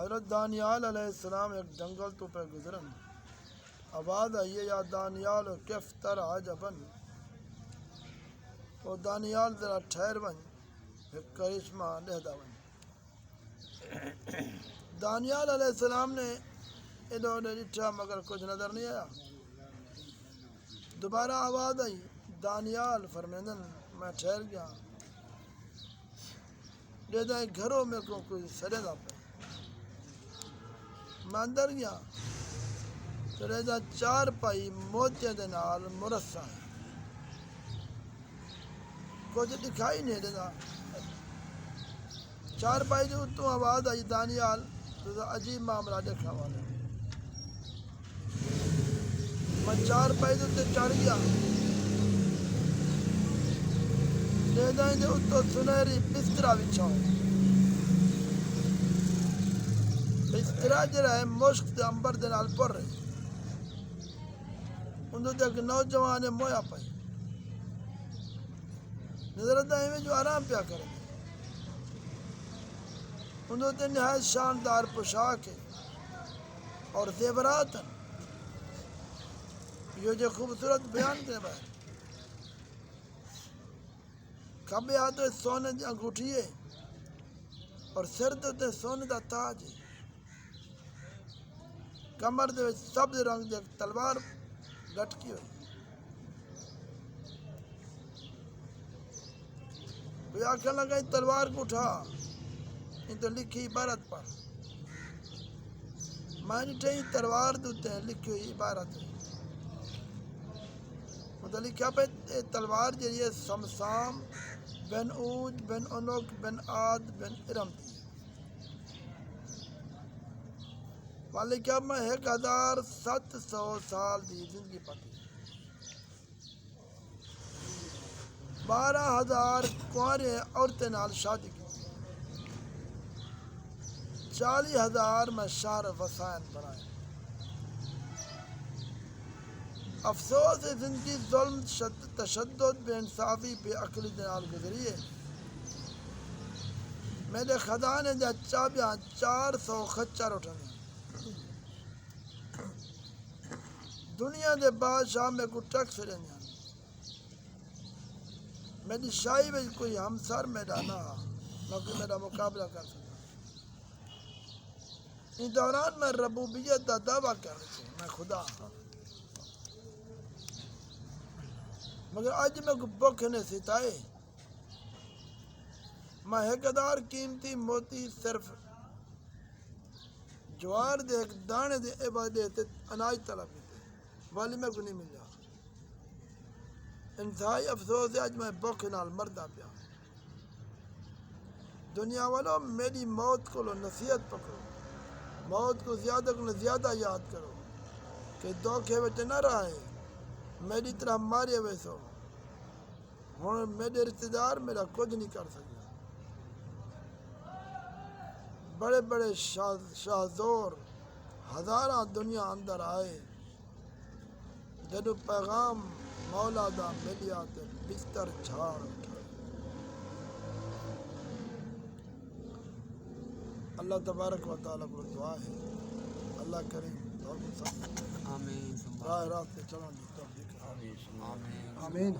حضرت دانیال علیہ السلام ایک جنگل تو پہ گزرن، آواز آئی یا دانیال کیف تر عجبن، او دانیال ذرا ٹھہر ون ایک کرشمہ لہدا ون۔ دانیال علیہ السلام نے انہوں نے ڈٹھا مگر کچھ نظر نہیں آیا۔ دوبارہ آواز آئی، دانیال فرمیندن میں ٹھہر گیا، لہدا گھروں میں کوئی سڑے دا پہ، میں اندر گیا تو لہدا 4 پائی موتیاں دے نال مرصع ہے، کچھ دکھائی نہیں لہدا 4 پائی جو تو آواز آئی دانیال تو عجیب معاملہ دیکھا والا، میں 4 پائی تو چڑھ گیا، لہدا دے اتو سنہری بسترا بچھا ہو، بسترا جڑا ہے مشک تے امبر دے نال پر رہے، اندر تے ایک نوجوان مویا پائی نظر آتا ہے جو آرام پیا کرے، اندر تے نہایت شاندار پوشاک ہے اور زیورات ہیں، یہ جو خوبصورت بیان کے بعد کھبے ہاتھ سونے دی انگوٹھی ہے اور سر تے سونے دا تاج ہے، کمر دے سبز رنگ دی تلوار لٹکی ہوئی، کوئی آنکھیں لگائی تلوار کو اٹھا، ان تو لکھی عبارت پر، میں نے تلوار دوتے ہیں لکھی ہوئی عبارت ہے، مطلب لکھا پہ تلوار جریے سمسام بن اوج بن انوک بن عاد بن ارم تھی، والے کیا میں 1700 سال دی زندگی پاتی، 12,000 کنوارے عورتیں نال شادی کی، 40,000 میں شہر وسائن بنائے، افسوس ہے زندگی ظلم تشدد بے انصافی بے عقلی دے نال گزری ہے، میرے خزانے دے چابیاں 400 خچر اٹھنے، دنیا دے بادشاہ میں کو ٹیکس رہنے، میری شاہی میں کوئی ہمسر میرا نہ کوئی میرا مقابلہ کر سکتا، اس دوران میں ربوبیت کا دعویٰ کر رہی تھی میں خدا ہوں، مگر آج میں کو بکھ نے ستائے، میں 1,000 قیمتی موتی صرف جوار دے ایک دانے دے عبادے تے اناج طلب کیتے، والی میں کو نہیں ملا، انتہائی افسوس ہے آج میں بکھ نال مردہ پیا، دنیا والوں میری موت کو لو نصیحت پکڑو، موت کو زیادہ یاد کرو کہ دھوکے وچ نہ رہے، میری طرح مارے ویسو، ہن میرے رشتہ دار میرا کچھ نہیں کر سکے، بڑے بڑے شاہزور ہزاراں دنیا اندر آئے، جدو پیغام مولا دا ملیا تے بستر جھاڑ اٹھائے۔ اللہ تبارک و تعالیٰ کو دعا ہے، اللہ کریم راہ راست چلنے کی توفیق۔ آمین۔